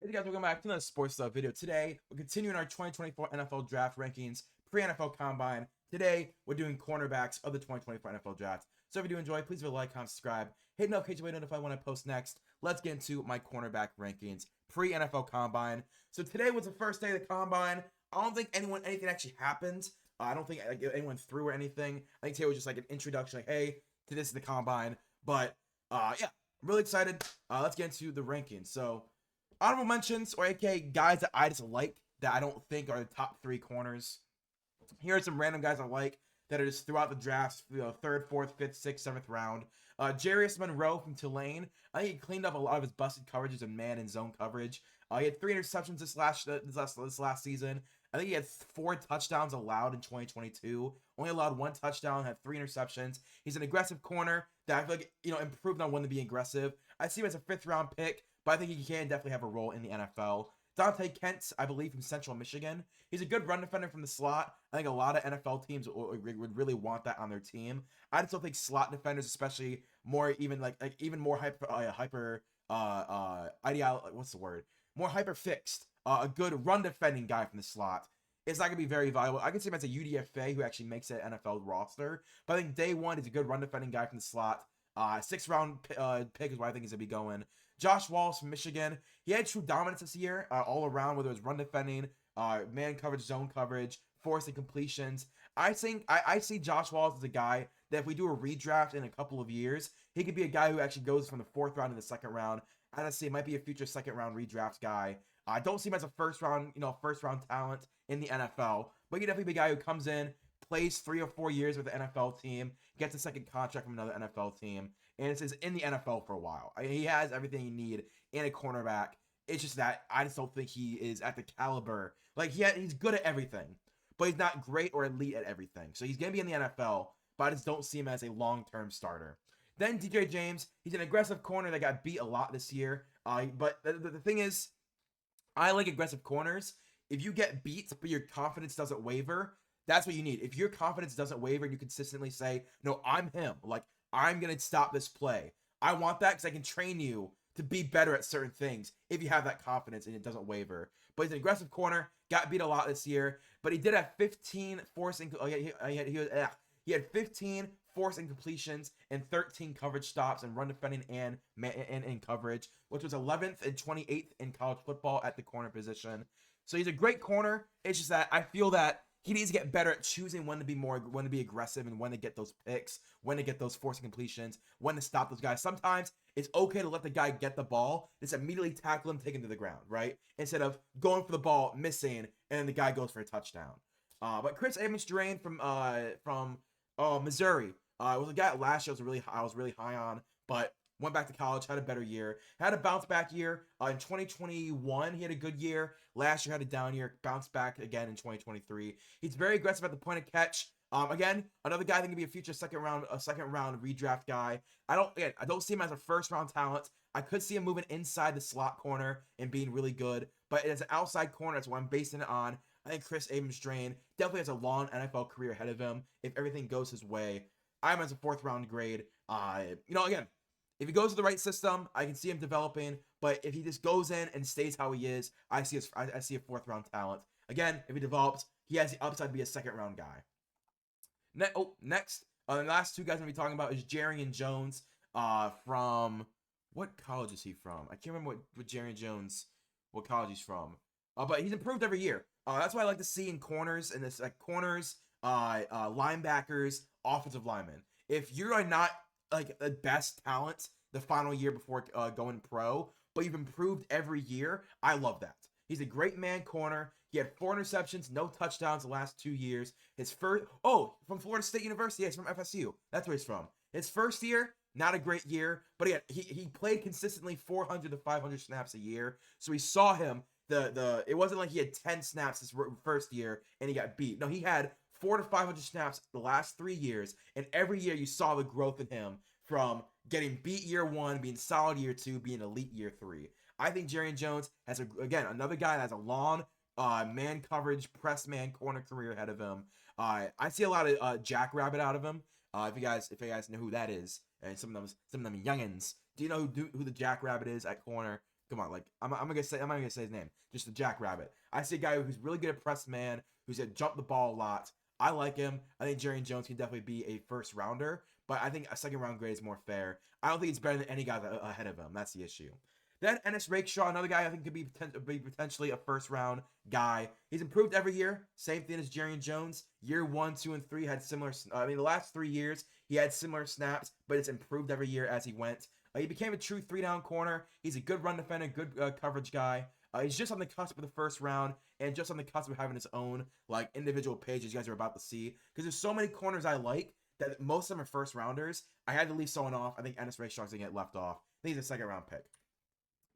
Hey guys, welcome back to another Sports Stuff video. Today, we're continuing our 2024 NFL Draft rankings, pre-NFL Combine. Today, we're doing cornerbacks of the 2024 NFL Draft. So if you do enjoy, please leave a like, comment, subscribe, hit notification bell to notify when I post next. Let's get into my cornerback rankings, pre-NFL Combine. So today was the first day of the Combine. I don't think anything actually happened. I don't think anyone threw or anything. I think today was just like an introduction, like, hey, to this is the Combine. But, yeah, I'm really excited. Let's get into the rankings. So, honorable mentions, or aka guys that I just like that I don't think are the top 3 corners. Here are some random guys I like that are just throughout the drafts, third, fourth, fifth, sixth, seventh round. Jarius Monroe from Tulane. I think he cleaned up a lot of his busted coverages in man and zone coverage. He had 3 interceptions this last season. I think he had 4 touchdowns allowed in 2022. Only allowed 1 touchdown, had 3 interceptions. He's an aggressive corner that I feel like improved on when to be aggressive. I see him as a 5th round pick, but I think he can definitely have a role in the NFL. Dante Kent, I believe, from Central Michigan. He's a good run defender from the slot. I think a lot of NFL teams would really want that on their team. I just don't think slot defenders, especially more even more more hyper fixed. A good run defending guy from the slot is not gonna be very valuable. I can see him as a UDFA who actually makes an NFL roster, but I think day one he's a good run defending guy from the slot. 6th round pick is where I think he's gonna be going. Josh Wallace from Michigan. He had true dominance this year, all around, whether it was run defending, man coverage, zone coverage, forcing completions. I see Josh Wallace as a guy that if we do a redraft in a couple of years, he could be a guy who actually goes from the 4th round to the 2nd round. I don't see it might be a future 2nd round redraft guy. I don't see him as a first round talent in the NFL, but he definitely be a guy who comes in, plays 3 or 4 years with the NFL team, gets a second contract from another NFL team, and is in the NFL for a while. He has everything you need in a cornerback. It's just that I just don't think he is at the caliber. Like he's good at everything, but he's not great or elite at everything. So he's gonna be in the NFL, but I just don't see him as a long-term starter. Then DJ James, he's an aggressive corner that got beat a lot this year. But the thing is, I like aggressive corners. If you get beat, but your confidence doesn't waver, that's what you need. If your confidence doesn't waver and you consistently say, no, I'm him. Like, I'm going to stop this play. I want that because I can train you to be better at certain things if you have that confidence and it doesn't waver. But he's an aggressive corner, got beat a lot this year, but he did have 15 forcing. He had 15 forced incompletions and 13 coverage stops and run defending and in coverage, which was 11th and 28th in college football at the corner position. So he's a great corner. It's just that I feel that he needs to get better at choosing when to be aggressive and when to get those picks, when to get those forcing completions, when to stop those guys. Sometimes it's okay to let the guy get the ball, just immediately tackle him, take him to the ground, right? Instead of going for the ball, missing, and then the guy goes for a touchdown. But Chris Evans-Drain from Missouri was a guy last year I was really high on, but went back to college, had a better year, had a bounce back year. In 2021, he had a good year. Last year had a down year, bounced back again in 2023. He's very aggressive at the point of catch. Again, another guy that can be a future second round redraft guy. I don't see him as a 1st round talent. I could see him moving inside the slot corner and being really good, but as an outside corner, that's what I'm basing it on. I think Chris Evans-Drain definitely has a long NFL career ahead of him if everything goes his way. I'm as a 4th round grade. Again, if he goes to the right system, I can see him developing. But if he just goes in and stays how he is, I see a 4th round talent. Again, if he develops, he has the upside to be a 2nd round guy. Next, the last 2 guys I'm gonna be talking about is Jarrian Jones. From what college is he from? I can't remember what Jarrian Jones, what college he's from. But he's improved every year. That's what I like to see in corners, and this corners, linebackers, offensive linemen. If you are not like the best talent the final year before going pro, but you've improved every year, I love that. He's a great man corner. He had 4 interceptions, no touchdowns the last 2 years. His first, from Florida State University. Yeah, he's from FSU. That's where he's from. His first year, not a great year, but he played consistently 400 to 500 snaps a year. So we saw him. It wasn't like he had 10 snaps his first year and he got beat. No, he had 400 to 500 snaps the last 3 years, and every year you saw the growth in him from getting beat year 1, being solid year 2, being elite year 3. I think Jarrian Jones has another guy that has a long man coverage, press man, corner career ahead of him. I see a lot of Jackrabbit out of him. If you guys know who that is, and some of them youngins, do you know who the Jackrabbit is at corner? Come on, like I'm not gonna say his name. Just the Jackrabbit. I see a guy who's really good at press man, who's gonna jump the ball a lot. I like him. I think Jarrian Jones can definitely be a first rounder, but I think a second round grade is more fair. I don't think he's better than any guy ahead of him. That's the issue. Then Ennis Rakeshaw, another guy I think could be potentially a first round guy. He's improved every year. Same thing as Jarrian Jones. Year 1, 2, and 3 had similar. The last 3 years he had similar snaps, but it's improved every year as he went. He became a true 3-down corner. He's a good run defender, good coverage guy. He's just on the cusp of the first round and just on the cusp of having his own like individual pages you guys are about to see. Because there's so many corners I like that most of them are first rounders. I had to leave someone off. I think Ennis Rakeshaw's gonna get left off. I think he's a second round pick.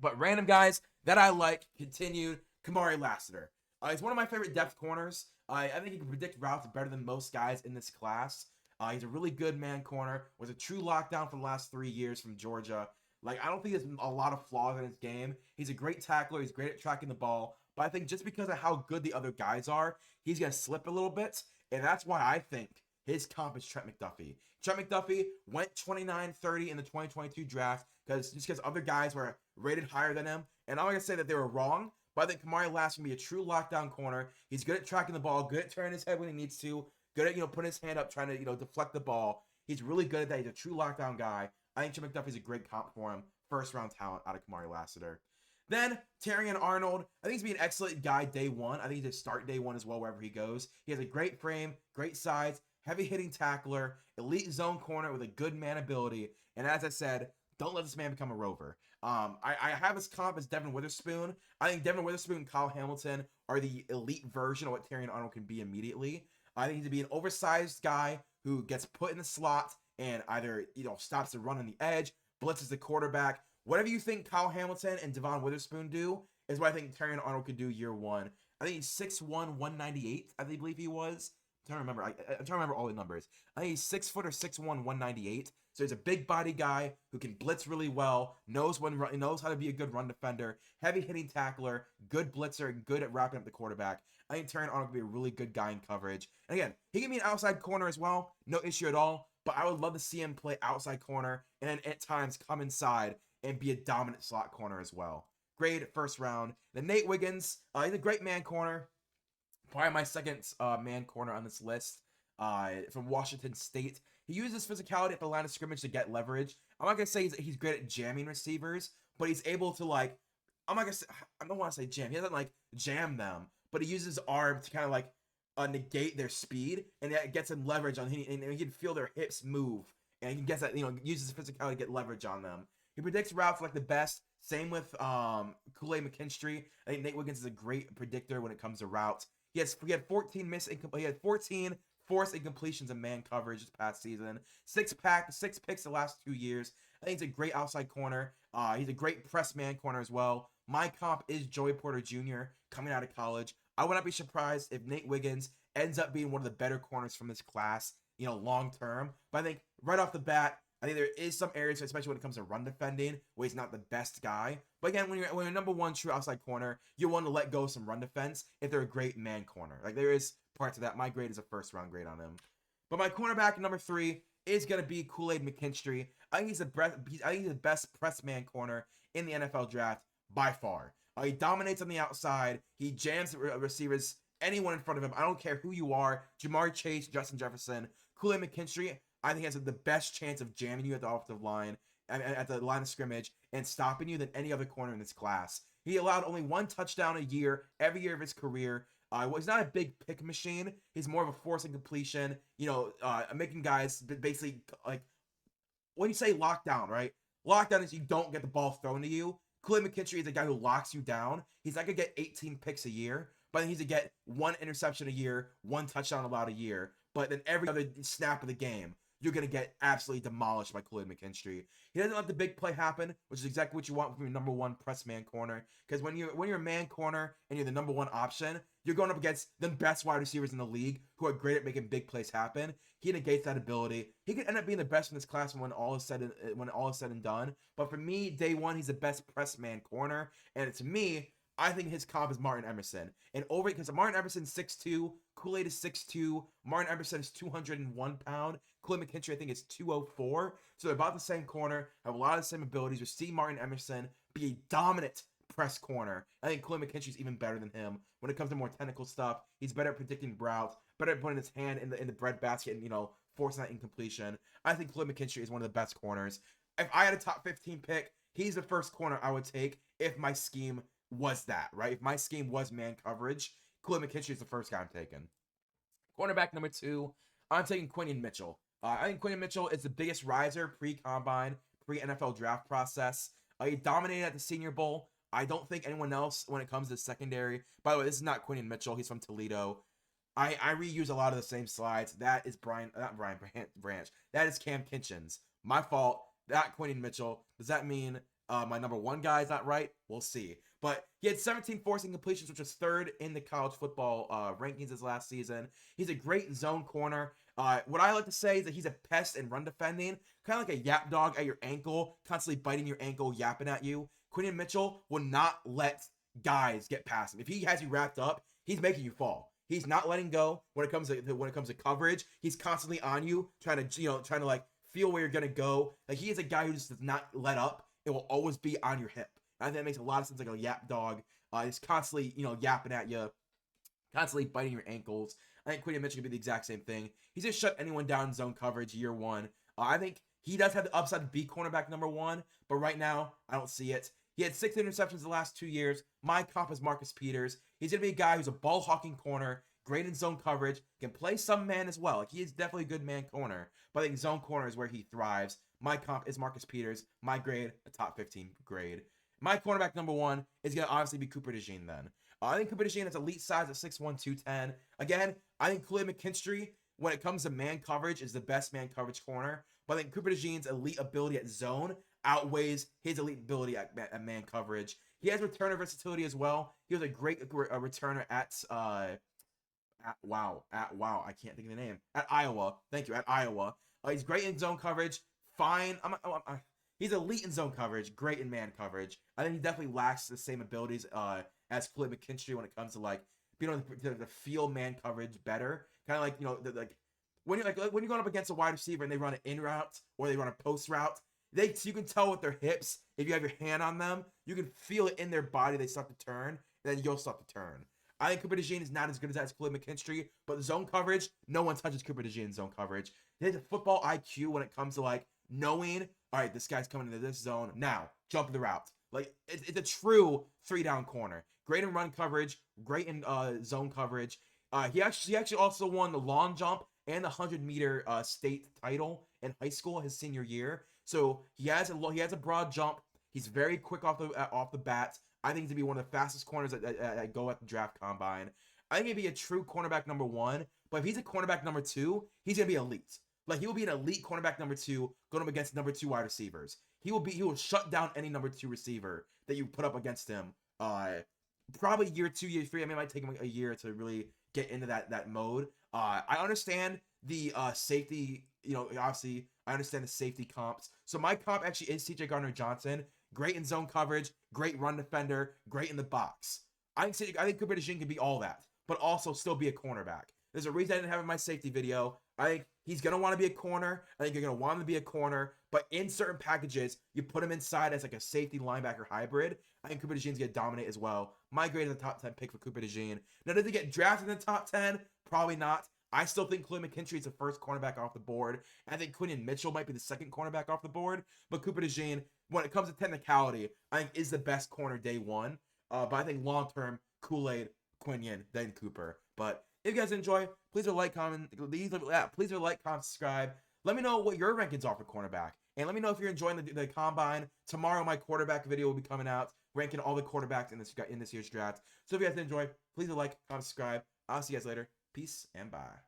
But random guys that I like continued. Kamari Lassiter. He's one of my favorite depth corners. I think he can predict routes better than most guys in this class. He's a really good man corner. Was a true lockdown for the last 3 years from Georgia. Like, I don't think there's a lot of flaws in his game. He's a great tackler. He's great at tracking the ball. But I think just because of how good the other guys are, he's going to slip a little bit. And that's why I think his comp is Trent McDuffie. Trent McDuffie went 29-30 in the 2022 draft because other guys were rated higher than him. And I'm not going to say that they were wrong, but I think Kamari Lassiter can be a true lockdown corner. He's good at tracking the ball, good at turning his head when he needs to, good at, putting his hand up, trying to, deflect the ball. He's really good at that. He's a true lockdown guy. I think Trent McDuffie's a great comp for him. First round talent out of Kamari Lassiter. Then Terrion Arnold. I think he's going to be an excellent guy day one. I think he's going to start day one as well wherever he goes. He has a great frame, great size, heavy hitting tackler, elite zone corner with a good man ability. And as I said, don't let this man become a rover. I have his comp as Devin Witherspoon. I think Devin Witherspoon and Kyle Hamilton are the elite version of what Terrion Arnold can be immediately. I think he's to be an oversized guy who gets put in the slot and either, stops the run on the edge, blitzes the quarterback. Whatever you think Kyle Hamilton and Devon Witherspoon do is what I think Terrion Arnold could do year one. I think he's 6'1", 198, I believe he was. I'm trying to remember all the numbers. I think he's 6 foot or 6'1", 198. So he's a big body guy who can blitz really well, knows how to be a good run defender, heavy hitting tackler, good blitzer, good at wrapping up the quarterback. I think Terrion Arnold could be a really good guy in coverage. And again, he can be an outside corner as well, no issue at all. But I would love to see him play outside corner and at times come inside and be a dominant slot corner as well. Great first round. Then Nate Wiggins, he's a great man corner. Probably my second man corner on this list from Washington State. He uses physicality at the line of scrimmage to get leverage. I'm not going to say he's great at jamming receivers, but he's able to, I don't want to say jam. He doesn't, jam them, but he uses his arm to kind of, negate their speed, and that gets him leverage and he can feel their hips move, and he gets that, uses his physicality to get leverage on them. He predicts routes like the best. Same with Kool-Aid McKinstry. I think Nate Wiggins is a great predictor when it comes to routes. He had 14 forced incompletions in man coverage this past season. 6 picks the last 2 years. I think he's a great outside corner. He's a great press man corner as well. My comp is Joey Porter Jr. coming out of college. I would not be surprised if Nate Wiggins ends up being one of the better corners from this class, long term. But I think right off the bat, I think there is some areas, especially when it comes to run defending, where he's not the best guy. But again, when you're number one true outside corner, you want to let go of some run defense if they're a great man corner. There is parts of that. My grade is a first round grade on him. But my cornerback number 3 is gonna be Kool-Aid McKinstry. I think he's the best press man corner in the NFL draft by far. He dominates on the outside. He jams receivers, anyone in front of him. I don't care who you are. Jamar Chase, Justin Jefferson, Kool-Aid McKinstry, I think has the best chance of jamming you at the offensive line, at the line of scrimmage, and stopping you than any other corner in this class. He allowed only 1 touchdown a year, every year of his career. He's not a big pick machine. He's more of a forcing completion, making guys basically, when you say lockdown, right? Lockdown is you don't get the ball thrown to you. Kool-Aid McKinstry is a guy who locks you down. He's not going to get 18 picks a year, but he's going to get 1 interception a year, 1 touchdown allowed a year. But then every other snap of the game, you're going to get absolutely demolished by Kool-Aid McKinstry. He doesn't let the big play happen, which is exactly what you want from your number 1 press man corner. Because when you're a man corner and you're the number 1 option, you're going up against the best wide receivers in the league who are great at making big plays happen. He negates that ability. He could end up being the best in this class when all is said and done. But for me, day one, he's the best press man corner. And to me, I think his comp is Martin Emerson. And because Martin Emerson's 6'2", Kool-Aid is 6'2", Martin Emerson is 201 pound. Kool-Aid McKinstry, I think, is 204. So they're about the same corner, have a lot of the same abilities. We see Martin Emerson be a dominant press corner. I think Khalil McKinstry's even better than him when it comes to more technical stuff. He's better at predicting routes, better at putting his hand in the breadbasket and forcing that incompletion. I think Khalil McKinstry is one of the best corners. If I had a top 15 pick, he's the first corner I would take if my scheme was that, right? If my scheme was man coverage, Khalil McKinstry is the first guy I'm taking. Cornerback number 2, I'm taking Quinyon Mitchell. I think Quinyon Mitchell is the biggest riser pre-combine, pre-NFL draft process. He dominated at the Senior Bowl. I don't think anyone else when it comes to secondary. By the way, this is not Quinyon Mitchell. He's from Toledo. I reuse a lot of the same slides. That is not Brian Branch. That is Cam Kinchens. My fault. That Quinyon Mitchell. Does that mean my number 1 guy is not right? We'll see. But he had 17 forcing completions, which was 3rd in the college football rankings this last season. He's a great zone corner. What I like to say is that he's a pest in run defending, kind of like a yap dog at your ankle, constantly biting your ankle, yapping at you. Quinyon Mitchell will not let guys get past him. If he has you wrapped up, he's making you fall. He's not letting go when it comes to coverage. He's constantly on you, trying to like feel where you're gonna go. Like, he is a guy who just does not let up. It will always be on your hip. I think that makes a lot of sense, like a yap dog. He's constantly, yapping at you, constantly biting your ankles. I think Quinyon Mitchell can be the exact same thing. He's just shut anyone down in zone coverage year 1. I think he does have the upside to be cornerback number 1, but right now, I don't see it. He had 6 interceptions the last 2 years. My comp is Marcus Peters. He's going to be a guy who's a ball-hawking corner, great in zone coverage, can play some man as well. Like, he is definitely a good man corner, but I think zone corner is where he thrives. My comp is Marcus Peters. My grade, a top 15 grade. My cornerback number 1 is going to obviously be Cooper DeJean then. I think Cooper DeJean has elite size at 6'1", 210. Again, I think Khalil McKinstry, when it comes to man coverage, is the best man coverage corner. But I think Cooper DeJean's elite ability at zone outweighs his elite ability at man coverage. He has returner versatility as well. He was a great returner at I can't think of the name. At Iowa. Thank you, at Iowa. He's great in zone coverage. Fine. He's elite in zone coverage, great in man coverage. I think he definitely lacks the same abilities as Khalil McKinstry when it comes to like being able to feel man coverage better. Kind of like when you're going up against a wide receiver and they run an in route or they run a post route, you can tell with their hips, if you have your hand on them, you can feel it in their body. They start to turn, then you'll start to turn. I think Cooper DeJean is not as good as Khalil McKinstry, but the zone coverage, no one touches Cooper DeJean in zone coverage. He has a football IQ when it comes to like knowing, all right, this guy's coming into this zone. Now, jump the route. Like, it's a true 3-down corner. Great in run coverage, great in zone coverage. He actually also won the long jump and the 100-meter state title in high school his senior year. So he has a broad jump. He's very quick off the bat. I think he's gonna be one of the fastest corners that go at the draft combine. I think he'd be a true cornerback number 1, but if he's a cornerback number 2, he's gonna be elite. Like, he will be an elite cornerback number 2 going up against number 2 wide receivers. He will shut down any number 2 receiver that you put up against him. Probably year 2, year 3. I mean, it might take him a year to really get into that mode. I understand the safety. Obviously, I understand the safety comps. So my comp actually is C.J. Gardner-Johnson. Great in zone coverage, great run defender, great in the box. I think Cooper DeJean can be all that, but also still be a cornerback. There's a reason I didn't have in my safety video. I think he's going to want to be a corner. I think you're going to want him to be a corner. But in certain packages, you put him inside as like a safety linebacker hybrid. I think Cooper DeJean's going to dominate as well. My grade is a top 10 pick for Cooper DeJean. Now, did he get drafted in the top 10? Probably not. I still think Khalil McKinstry is the first cornerback off the board. I think Quinyon Mitchell might be the second cornerback off the board. But Cooper DeJean, when it comes to technicality, I think is the best corner day 1. But I think long-term, Kool-Aid, Quinyon, then Cooper. But if you guys enjoy, please like, comment, subscribe. Let me know what your rankings are for cornerback. And let me know if you're enjoying the combine. Tomorrow, my quarterback video will be coming out, ranking all the quarterbacks in this year's draft. So if you guys enjoy, please like, comment, subscribe. I'll see you guys later. Peace and bye.